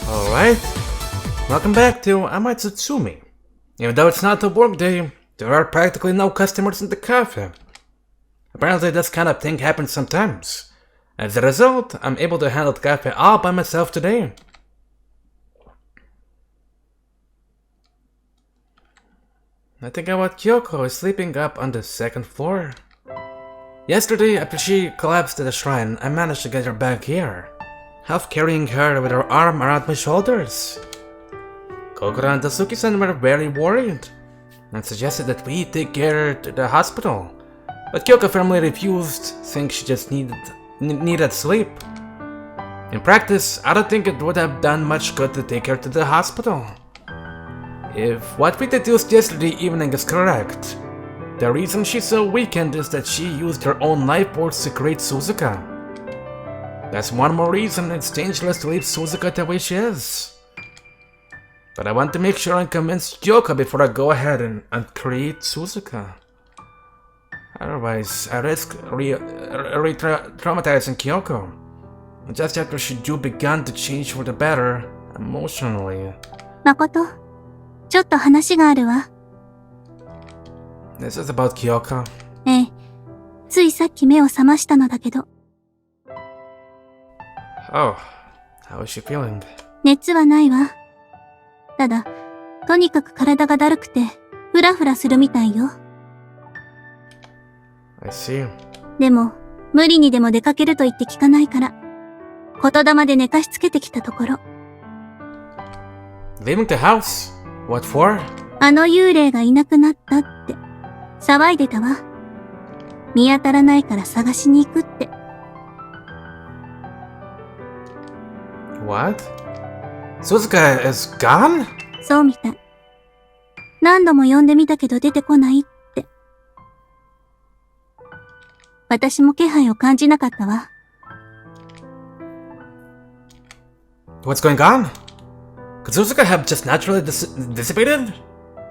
Alright, welcome back to Amatsutsumi. Even though it's not a work day, there are practically no customers in the cafe. Apparently this kind of thing happens sometimes. As a result, I'm able to handle the cafe all by myself today. I think Kyouko is sleeping up on the second floor. Yesterday, after she collapsed at the shrine, I managed to get her back here, half carrying her with her arm around my shoulders. Kokoro and Suzuki-san were very worried and suggested that we take her to the hospital, but Kyouko firmly refused, saying she just needed sleep. In practice, I don't think it would have done much good to take her to the hospital. If what we deduced yesterday evening is correct, the reason she's so weakened is that she used her own life force to create Suzuka. That's one more reason it's dangerous to leave Suzuka the way she is. But I want to make sure I convince Kyouko before I go ahead and create Suzuka. Otherwise, I risk re-traumatizing Kyouko, just after she began to change for the better, emotionally. Makoto, ちょっと話があるわ。This is about Kyouko. ええ、ついさっき目を覚ましたのだけど。Oh, how is she feeling? 熱はないわ。ただ、とにかく体がだるくて、ふらふらするみたいよ。I see. でも、無理にでも出かけると言って聞かないから、言霊で寝かしつけてきたところ。Leaving the house? What for? あの幽霊がいなくなったって、騒いでたわ。見当たらないから探しに行くって。What? Suzuka is gone? そうみたい。何度も呼んでみたけど出てこないって。私も気配を感じなかったわ。What's going on? Could Suzuka have just naturally dissipated?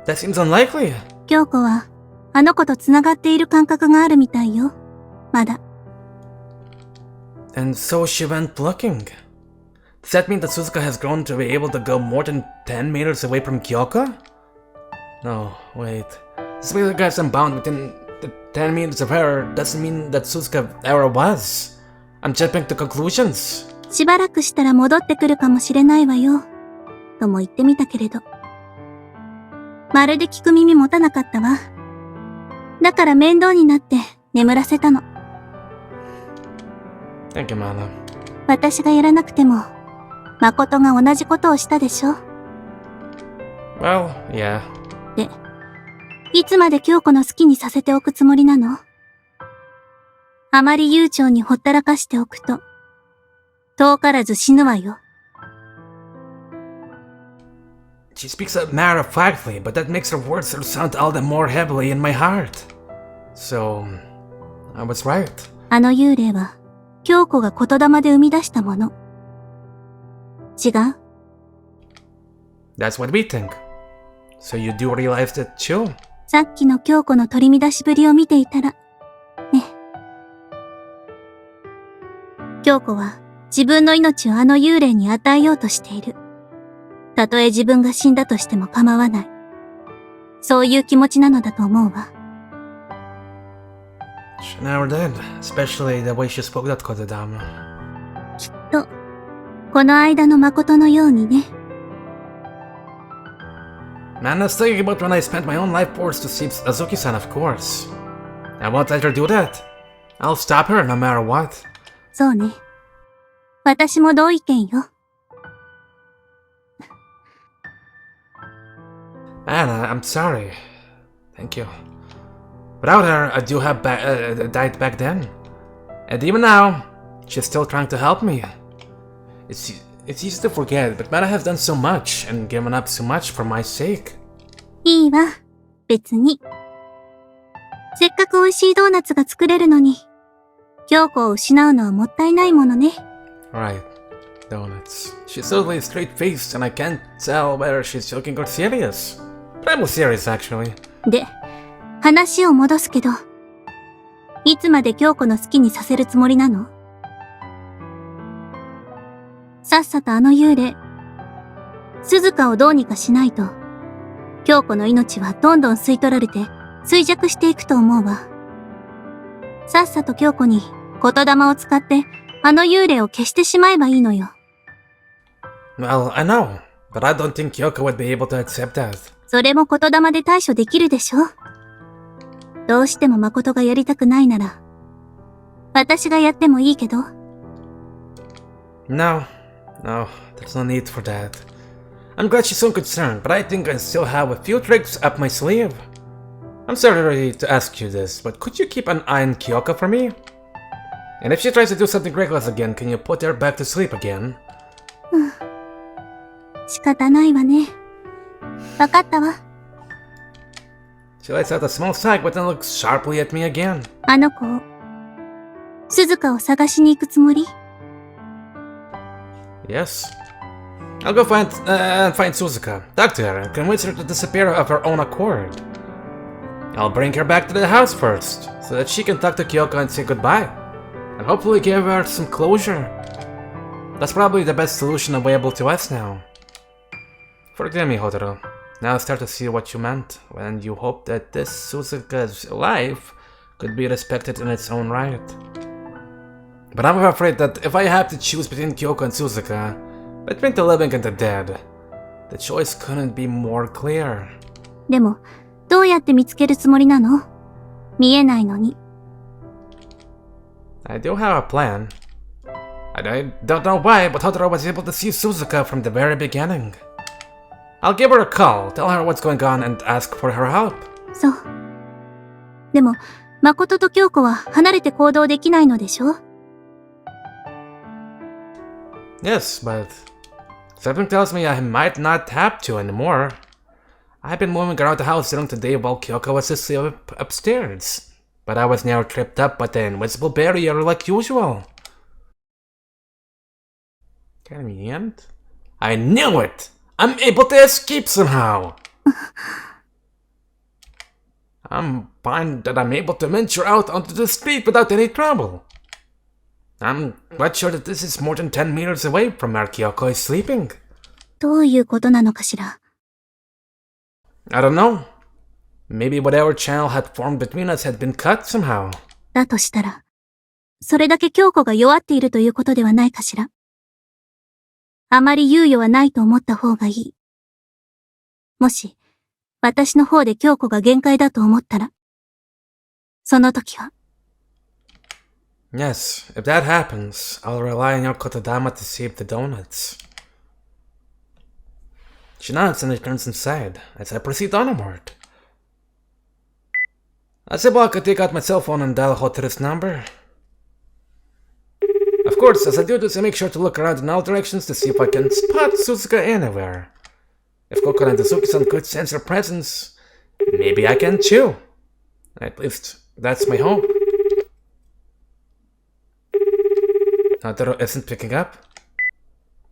That seems unlikely. 京子は、あの子と繋がっている感覚があるみたいよ。まだ。And so she went looking. Does that mean that Suzuka has grown to be able to go more than 10 meters away from Kyouko? No, wait. Just because the guy's unbound within the 10 meters of her doesn't mean that Suzuka ever was. I'm jumping to conclusions. しばらくしたら戻ってくるかもしれないわよ。とも言ってみたけれど。まるで聞く耳持たなかったわ。だから面倒になって眠らせたの。Thank you, Mana. 私がやらなくても、誠が同じことをしたでしょ。Well, yeah. で、いつまで京子の好きにさせておくつもりなの？あまり悠長にほったらかしておくと、遠からず死ぬわよ。She speaks matter-of-factly, but that makes her words sound all the more heavily in my heart. So, I was right. あの幽霊は、京子が言霊で生み出したもの。違う？ That's what we think. So you do realize that too? さっきの京子の取り乱しぶりを見ていたら、ね。京子は自分の命をあの幽霊に与えようとしている。たとえ自分が死んだとしても構わない。そういう気持ちなのだと思うわ。She never did, especially the way she spoke that kotodama. きっと、この間の誠のようにね。Man, I was thinking about when I spent my own life force to save Azuki-san, of course. I won't let her do that. I'll stop her no matter what. そうね。私も同意見よ。Anna, I'm sorry. Thank you. Without her, I do have died back then. And even now, she's still trying to help me. It's easy to forget, but Mana has done so much and given up so much for my sake. いいわ。別に。せっかく美味しいドーナツが作れるのに、京子を失うのはもったいないものね。Right. Donuts. She's totally straight-faced and I can't tell whether she's joking or serious. But I'm serious, actually. で、話を戻すけど、いつまで京子の好きにさせるつもりなの？さっさとあの幽霊、鈴鹿をどうにかしないと、京子の命はどんどん吸い取られて衰弱していくと思うわ。さっさと京子に言霊を使ってあの幽霊を消してしまえばいいのよ。Well, I know, but I don't think Kyouko would be able to accept that. それも言霊で対処できるでしょ。どうしても誠がやりたくないなら、私がやってもいいけど。No, there's no need for that. I'm glad she's so concerned, but I think I still have a few tricks up my sleeve. I'm sorry to ask you this, but could you keep an eye on Kyouko for me? And if she tries to do something reckless again, can you put her back to sleep again? 仕方ないわね。わかったわ。She lets out a small sigh, but then looks sharply at me again. あの子、鈴鹿を探しに行くつもり？ Yes. I'll go find Suzuka, talk to her, and convince her to disappear of her own accord. I'll bring her back to the house first, so that she can talk to Kyouko and say goodbye, and hopefully give her some closure. That's probably the best solution available to us now. Forgive me, Hotaru. Now I start to see what you meant when you hoped that this Suzuka's life could be respected in its own right. But I'm afraid that if I have to choose between Kyouko and Suzuka, between the living and the dead, the choice couldn't be more clear. でも、どうやって見つけるつもりなの？見えないのに。I do have a plan. I don't know why, but Hotaru was able to see Suzuka from the very beginning. I'll give her a call, tell her what's going on, and ask for her help. そう。でも、誠と京子は離れて行動できないのでしょ？ Yes, but something tells me I might not have to anymore. I've been moving around the house during the day while Kyouko was asleep upstairs, but I was now tripped up by the invisible barrier like usual. Convenient. I knew it! I'm able to escape somehow! I'm fine that I'm able to venture out onto the street without any trouble. I'm quite sure that this is more than 10 meters away from where Kyouko is sleeping. どういうことなのかしら。I don't know. Maybe whatever channel had formed between us had been cut somehow. だとしたら、それだけ京子が弱っているということではないかしら。あまり猶予はないと思った方がいい。もし、私の方で京子が限界だと思ったら、その時は。Yes, if that happens, I'll rely on your kotodama to save the donuts. She nods and returns inside as I proceed onward. As I walk, I take out my cell phone and dial Hotaru's number. Of course, as I do this, I make sure to look around in all directions to see if I can spot Suzuka anywhere. If Kokoro and Suzuki-san could sense her presence, maybe I can too. At least, that's my hope. Hotaru isn't picking up.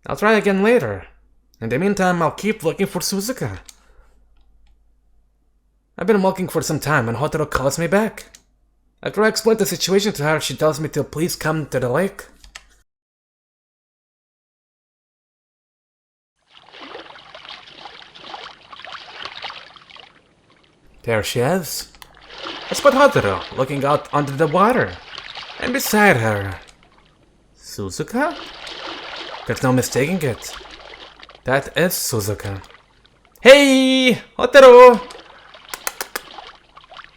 I'll try again later. In the meantime, I'll keep looking for Suzuka. I've been walking for some time and Hotaru calls me back. After I explain the situation to her, she tells me to please come to the lake. There she is. I spot Hotaru looking out onto the water. And beside her, Suzuka? There's no mistaking it. That is Suzuka. Hey! Hotaru!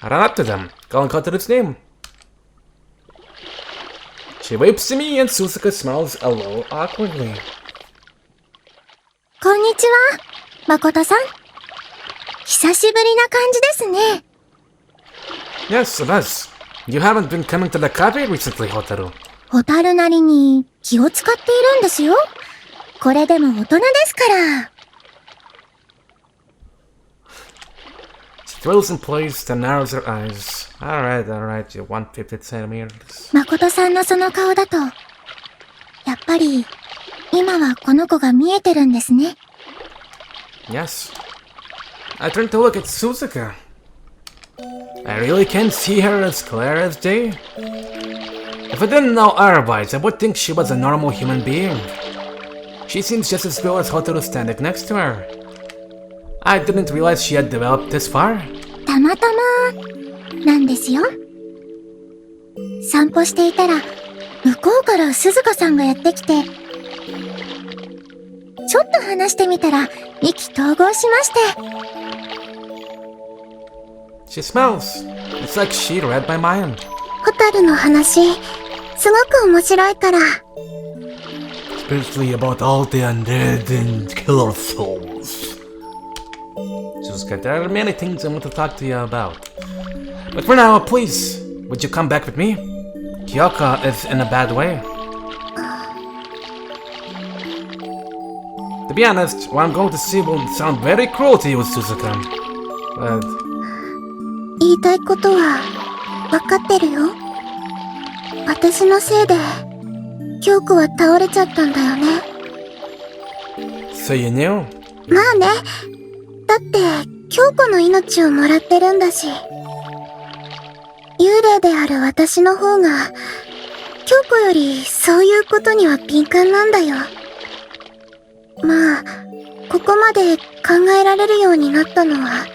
I ran up to them, calling Hotaru's name. She waves to me and Suzuka smiles a little awkwardly. こんにちは、誠さん。久しぶりな感じですね。Yes, it does. You haven't been coming to the cafe recently, Hotaru. ホタルなりに気を使っているんですよ。これでも大人ですから。She thrills in place, then narrows her eyes. Alright, you 150 centimeters. 誠さんのその顔だと、やっぱり、今はこの子が見えてるんですね。Yes. I turned to look at Suzuka. I really can't see her as clear as day. If I didn't know otherwise, I would think she was a normal human being. She seems just as real as Hotaru standing next to her. I didn't realize she had developed this far. たまたまなんですよ。散歩していたら向こうから鈴鹿さんがやってきて、ちょっと話してみたら意気投合しまして。She smells. It's like she read my mind. ホタルの話、すごく面白いから。Especially about all the undead and killer souls. Suzuka, there are many things I want to talk to you about. But for now, please, would you come back with me? Kyouko is in a bad way. To be honest, what I'm going to say will sound very cruel to you, Suzuka. But... 言いたいことは分かってるよ。私のせいで京子は倒れちゃったんだよね。So you knew? まあね。だって京子の命をもらってるんだし。幽霊である私の方が京子よりそういうことには敏感なんだよ。まあここまで考えられるようになったのは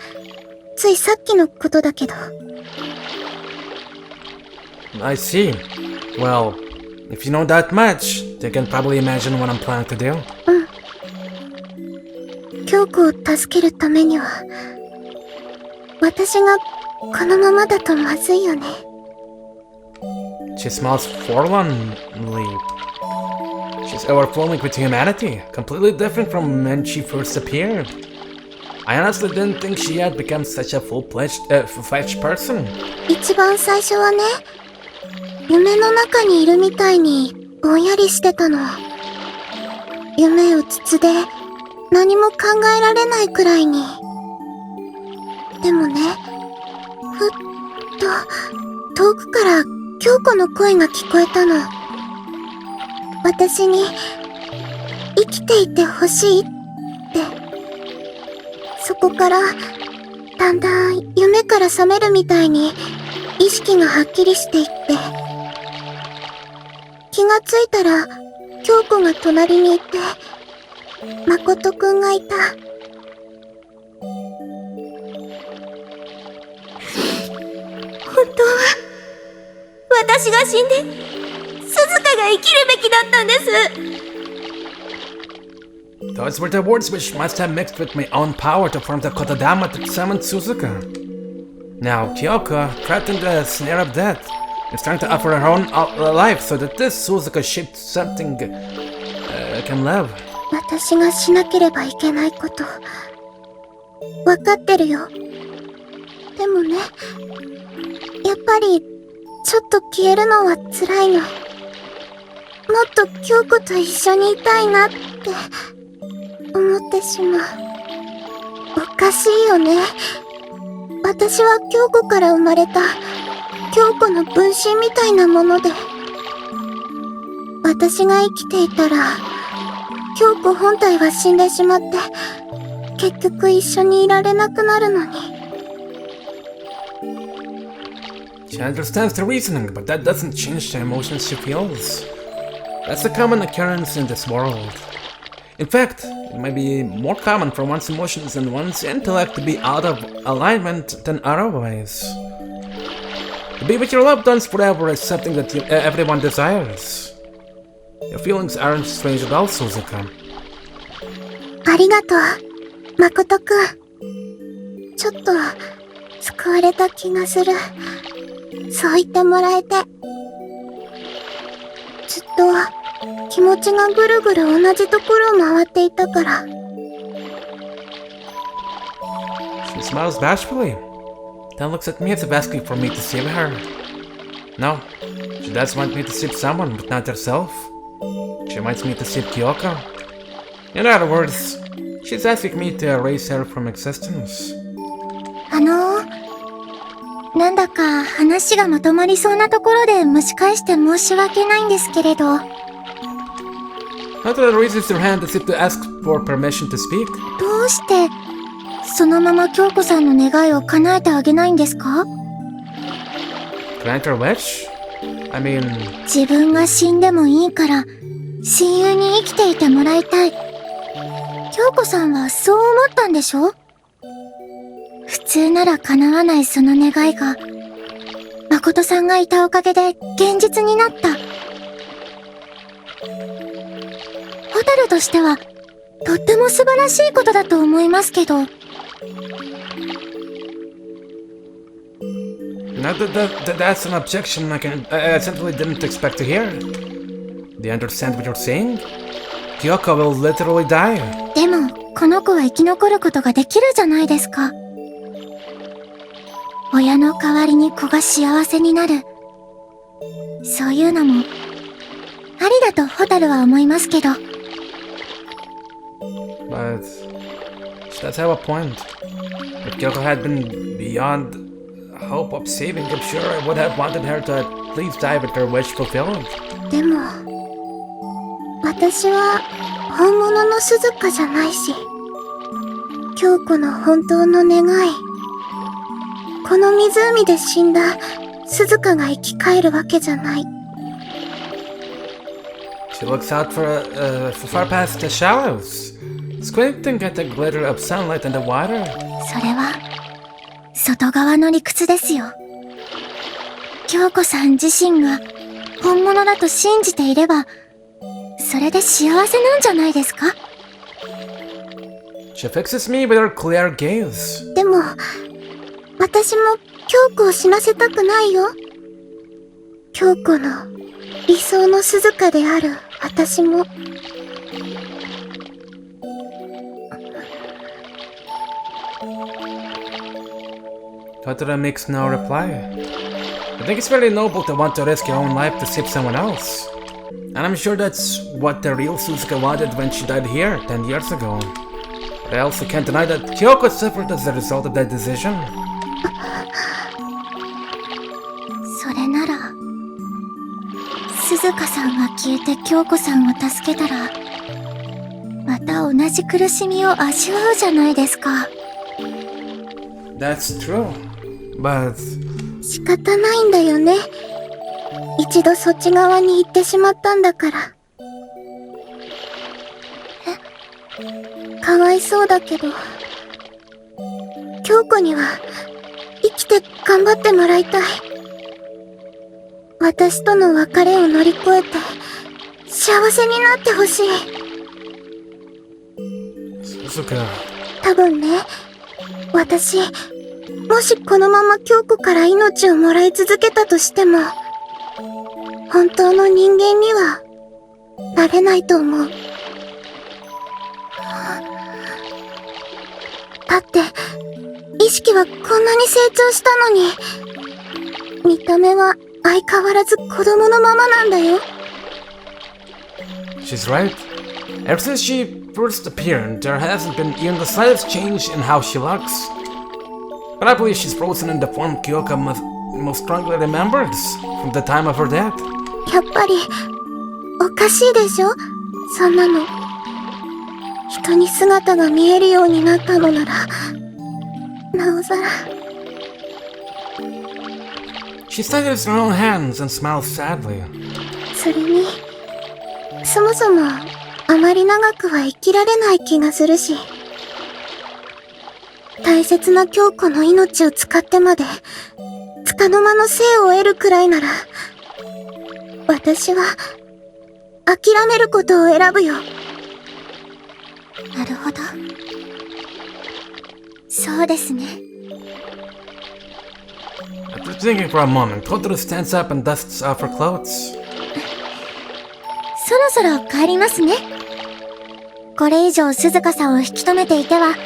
ついさっきのことだけど。I see. Well, if you know that much, you can probably imagine what I'm planning to do. 京子を助けるためには私がこのままだとまずいよね。She smells forlornly. She's overflowing with humanity, completely different from when she first appeared. I honestly didn't think she had become such a full-fledged person. 一番最初はね、夢の中にいるみたいにぼんやりしてたの。夢うつつで何も考えられないくらいに。でもね、ふっと遠くから京子の声が聞こえたの。私に生きていてほしいって。そこからだんだん夢から覚めるみたいに意識がはっきりしていって、気がついたら京子が隣にいて、誠くんがいた。本当は私が死んで鈴鹿が生きるべきだったんです。Those were the words which must have mixed with my own power to form the kotodama that summoned Suzuka. Now, Kyouko, trapped in the snare of death, is trying to offer her own life so that this Suzuka-shaped something can live. 私がしなければいけないこと、わかってるよ。でもね、やっぱりちょっと消えるのは辛いの。もっと京子と一緒にいたいなって思ってしまう。おかしいよね。私は京子から生まれた京子の分身みたいなもので、私が生きていたら京子本体は死んでしまって結局一緒にいられなくなるのに。She understands the reasoning, but that doesn't change the emotions she feels. That's a common occurrence in this world. In fact, it might be more common for one's emotions and one's intellect to be out of alignment than otherwise. To be with your loved ones forever is something that everyone desires. Your feelings aren't strange at all, Suzuka. ありがとう、誠くん。ちょっと救われた気がする。そう言ってもらえて。ずっと気持ちがぐるぐる同じところを回っていたから。She smiles bashfully, then looks at me as if asking for me to save her. No, she does want me to save someone, but not herself. She wants me to save Kyouko. In other words, she's asking me to erase her from existence. なんだか話がまとまりそうなところで蒸し返して申し訳ないんですけれど。Hotaru raises her hand as if to ask for permission to speak. どうしてそのまま京子さんの願いを叶えてあげないんですか？ Grant her wish? I mean... 自分が死んでもいいから親友に生きていてもらいたい。京子さんはそう思ったんでしょ？普通なら叶わないその願いが、誠さんがいたおかげで現実になった。ホタルとしては、とっても素晴らしいことだと思いますけど。That's an objection I simply didn't expect to hear. Do you understand what you're saying? Kyouko will literally die. でも、この子は生き残ることができるじゃないですか。親の代わりに子が幸せになる。そういうのも、ありだとホタルは思いますけど。But she does have a point. If Kyouko had been beyond hope of saving, I'm sure I would have wanted her to at least die with her wish fulfilled. でも、私は本物の鈴鹿じゃないし、京子の本当の願い、この湖で死んだ鈴鹿が生き返るわけじゃない。She looks out for far past the shallows, squinting at the glitter of sunlight in the water. それは、外側の理屈ですよ。京子さん自身が本物だと信じていれば、それで幸せなんじゃないですか？ She fixes me with her clear gaze. でも、私も京子を死なせたくないよ。京子の理想の鈴鹿である私も。Hotaru makes no reply. I think it's very noble to want to risk your own life to save someone else. And I'm sure that's what the real Suzuka wanted when she died here 10 years ago. But I also can't deny that Kyouko suffered as a result of that decision. それなら、鈴鹿さんが消えて京子さんを助けたら、また同じ苦しみを味わうじゃないですか。That's true. But 仕方ないんだよね。一度そっち側に行ってしまったんだから。かわいそうだけど、京子には生きて頑張ってもらいたい。私との別れを乗り越えて幸せになってほしい。Suzuka. 多分ね、私、もしこのまま京子から命をもらい続けたとしても、本当の人間にはなれないと思う。だって、意識はこんなに成長したのに、見た目は相変わらず子供のままなんだよ。She's right. Ever since she first appeared, there hasn't been even the slightest change in how she looks. But I believe she's frozen in the form Kyouko most strongly remembers from the time of her death. やっぱり、おかしいでしょ？そんなの。人に姿が見えるようになったのなら、なおさら。She studies her own hands and smiles sadly. それに、そもそも、あまり長くは生きられない気がするし。大切な京子の命を使ってまで、束の間の生を得るくらいなら、私は、諦めることを選ぶよ。なるほど。そうですね。After thinking for a moment, Hotaru stands up and dusts off her clothes. そろそろ帰りますね。これ以上鈴鹿さんを引き止めていては、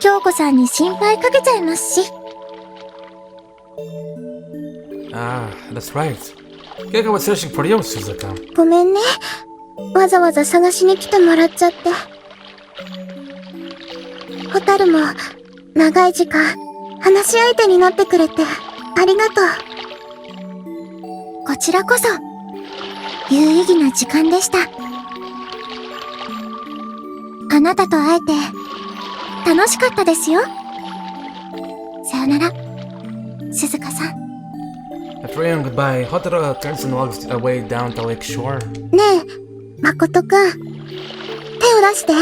京子さんに心配かけちゃいますし。Ah, that's right. Kyouko was searching for you, Suzuka. ごめんね。わざわざ探しに来てもらっちゃって。ホタルも、長い時間、話し相手になってくれて、ありがとう。こちらこそ、有意義な時間でした。あなたと会えて、楽しかったですよ。さよなら、鈴鹿さん。After saying goodbye, Hotaru turns and walks away down the lake shore. ねえ、誠くん、手を出して。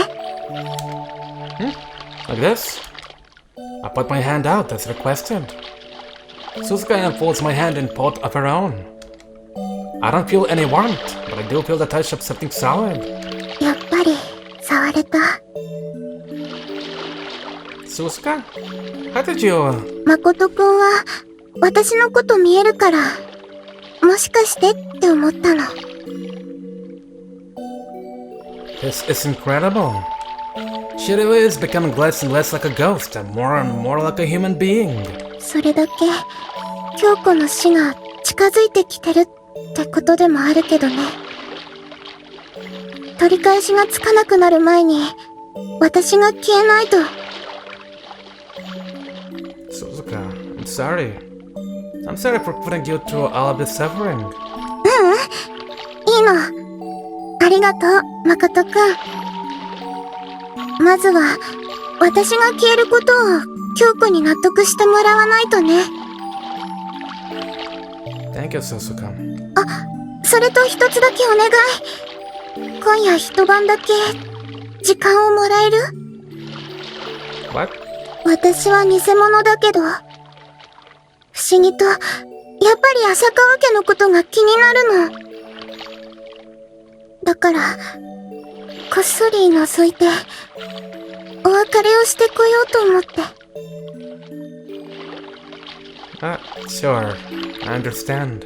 Like this? I put my hand out as requested. Suzuka unfolds my hand in pot of her own. I don't feel any warmth, but I do feel the touch of something solid. やっぱり、触れた。Suzuka? How did you... 誠くんは、私のこと見えるから、もしかしてって思ったの。This is incredible. She really is becoming less and less like a ghost and more like a human being. それだけ、京子の死が近づいてきてるってことでもあるけどね。取り返しがつかなくなる前に、私が消えないと。Suzuka, I'm sorry. I'm sorry for putting you through all of this suffering. いいの。ありがとう、誠くん。まずは、私が消えることを、京子に納得してもらわないとね。Thank you, Suzuka. それと一つだけお願い。今夜一晩だけ、時間をもらえる？ What? 私は偽物だけど、不思議と、やっぱり浅川家のことが気になるの。だから、こっそり覗いて、お別れをしてこようと思って。Sure. I understand.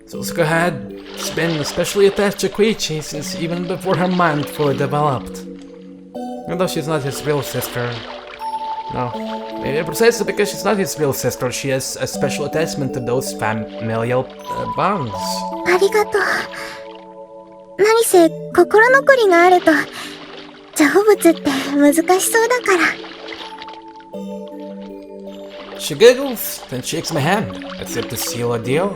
Suzuka had been especially attached to Koichi since even before her mind fully developed. Even though she's not his real sister. No. Maybe precisely because she's not his real sister, she has a special attachment to those familial bonds. ありがとう。何せ、心残りがあると、成仏って難しそうだから。She giggles, then shakes my hand, as if to seal a deal.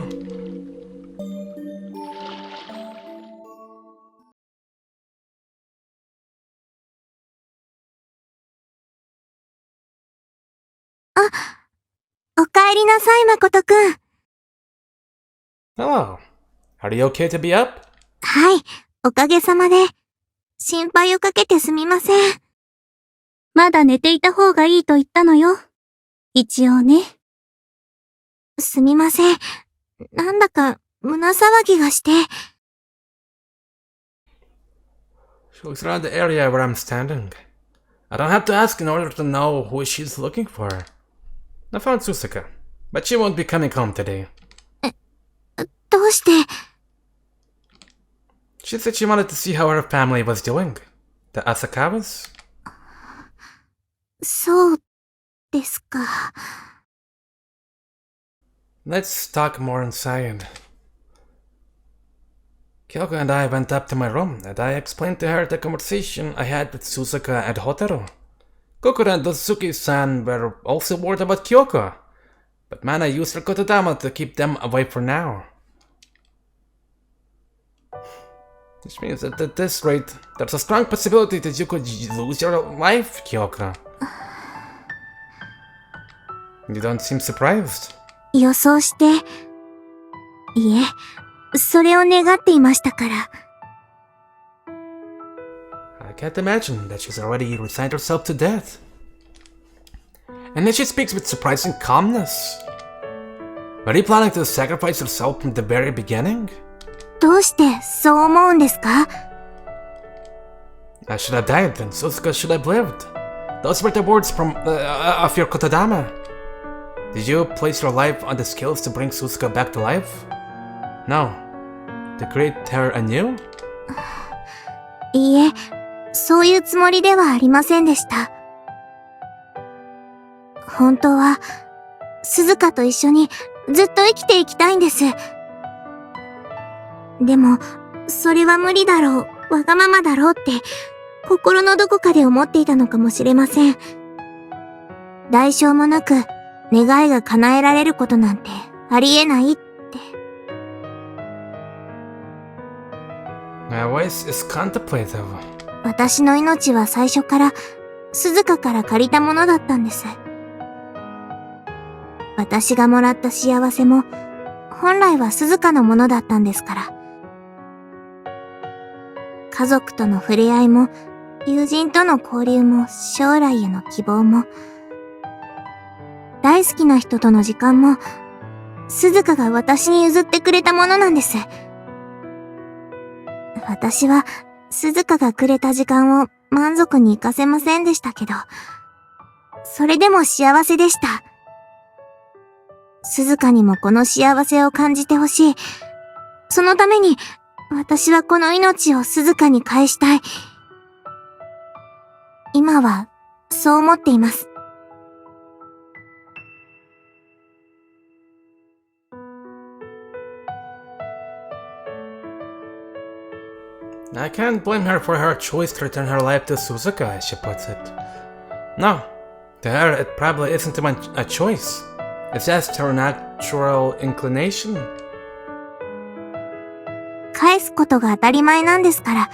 おかえりなさい、誠くん。Hello. Are you okay to be up? はい、おかげさまで。心配をかけてすみません。まだ寝ていた方がいいと言ったのよ。一応ね。すみません。なんだか胸騒ぎがして。She looks around the area where I'm standing. I don't have to ask in order to know who she's looking for. I found Suzuka, but she won't be coming home today. どうして？ She said she wanted to see how her family was doing. The Asakawas? そうですか。Let's talk more inside. Kyouko and I went up to my room, and I explained to her the conversation I had with Suzuka and Hotaru. Kokoro and Suzuki-san were also worried about Kyouko, but Mana used her kotodama to keep them away for now. Which means that at this rate, there's a strong possibility that you could lose your life, Kyouko. You don't seem surprised. 予想して。いえ、それを願っていましたから。I can't imagine that she's already resigned herself to death. And then she speaks with surprising calmness. Are you planning to sacrifice yourself from the very beginning? どうしてそう思うんですか？ I should have died, and Suzuka should have lived. Those were the words from of your kotodama. Did you place your life on the scales to bring Suzuka back to life? No. To create her anew? いいえ、そういうつもりではありませんでした。本当は、鈴鹿と一緒にずっと生きていきたいんです。でも、それは無理だろう、わがままだろうって、心のどこかで思っていたのかもしれません。代償もなく、願いが叶えられることなんてありえないって。My voice is contemplative. 私の命は最初から、鈴鹿から借りたものだったんです。私がもらった幸せも、本来は鈴鹿のものだったんですから。家族との触れ合いも、友人との交流も、将来への希望も、大好きな人との時間も、鈴鹿が私に譲ってくれたものなんです。私は、鈴鹿がくれた時間を満足に活かせませんでしたけど、それでも幸せでした。鈴鹿にもこの幸せを感じてほしい。そのために、私はこの命を鈴鹿に返したい。今は、そう思っています。I can't blame her for her choice to return her life to Suzuka, as she puts it. No, to her it probably isn't even a choice. It's just her natural inclination. 返すことが当たり前なんですから、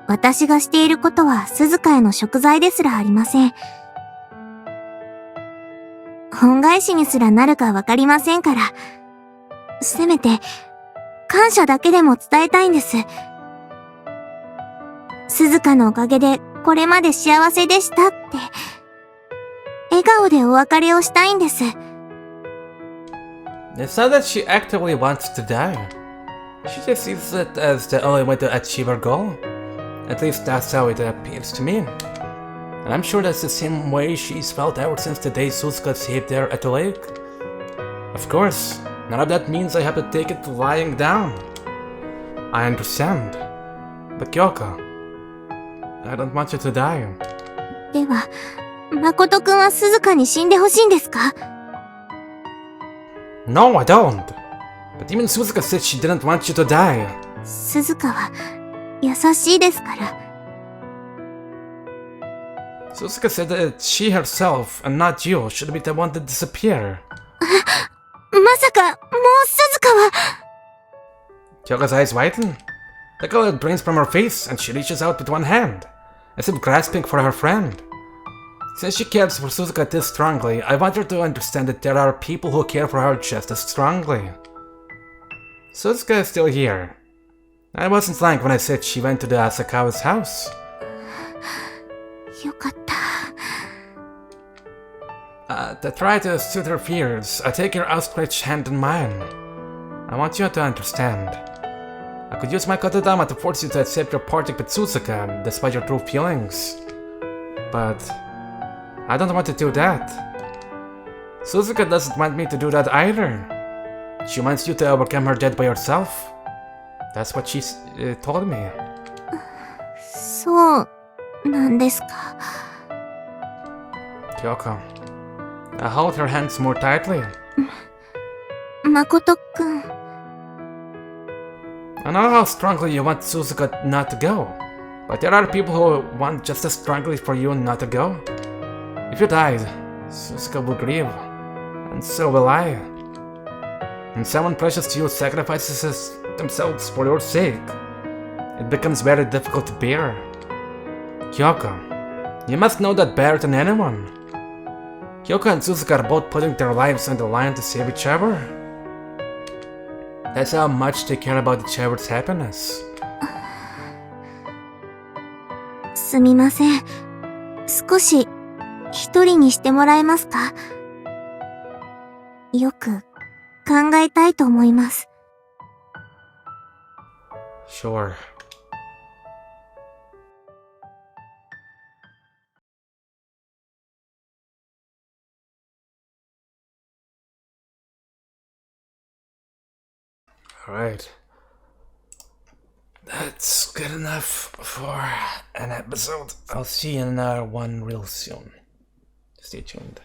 私がしていることは鈴鹿への贖罪ですらありません。恩返しにすらなるかわかりませんから、せめて、感謝だけでも伝えたいんです。鈴鹿のおかげでこれまで幸せでしたって、笑顔でお別れをしたいんです。It's not that she actively wants to die. She just sees it as the only way to achieve her goal. At least that's how it appears to me. And I'm sure that's the same way she's felt ever since the day Suzuka saved her at the lake. Of course, none of that means I have to take it lying down. I understand. But Kyouko, I don't want you to die. では、誠くんは鈴鹿に死んでほしいんですか？ No, I don't. But even Suzuka said she didn't want you to die. 鈴鹿は優しいですから。Suzuka said that she herself and not you should be the one to disappear. まさか、もう鈴鹿は。Kyoko's eyes widen. The color drains from her face and she reaches out with one hand, as if grasping for her friend. Since she cares for Suzuka this strongly, I want her to understand that there are people who care for her just as strongly. Suzuka is still here. I wasn't lying when I said she went to the Asakawa's house. よかった。To try to soothe her fears, I take your outstretched hand in mine. I want you to understand. I could use my kotodama to force you to accept your parting with Suzuka, despite your true feelings. But I don't want to do that. Suzuka doesn't want me to do that either. She wants you to overcome her death by yourself. That's what she told me. そうなんですか。Kyouko, I hold her hands more tightly. 誠くん。I know how strongly you want Suzuka not to go, but there are people who want just as strongly for you not to go. If you died, Suzuka will grieve, and so will I. When someone precious to you sacrifices themselves for your sake, it becomes very difficult to bear. Kyouko, you must know that better than anyone. Kyouko and Suzuka are both putting their lives on the line to save each other. That's how much they care about each other's happiness. すみません。少し一人にしてもらえますか？よく考えたいと思います。Sure. Alright. That's good enough for an episode. I'll see you in another one real soon. Stay tuned.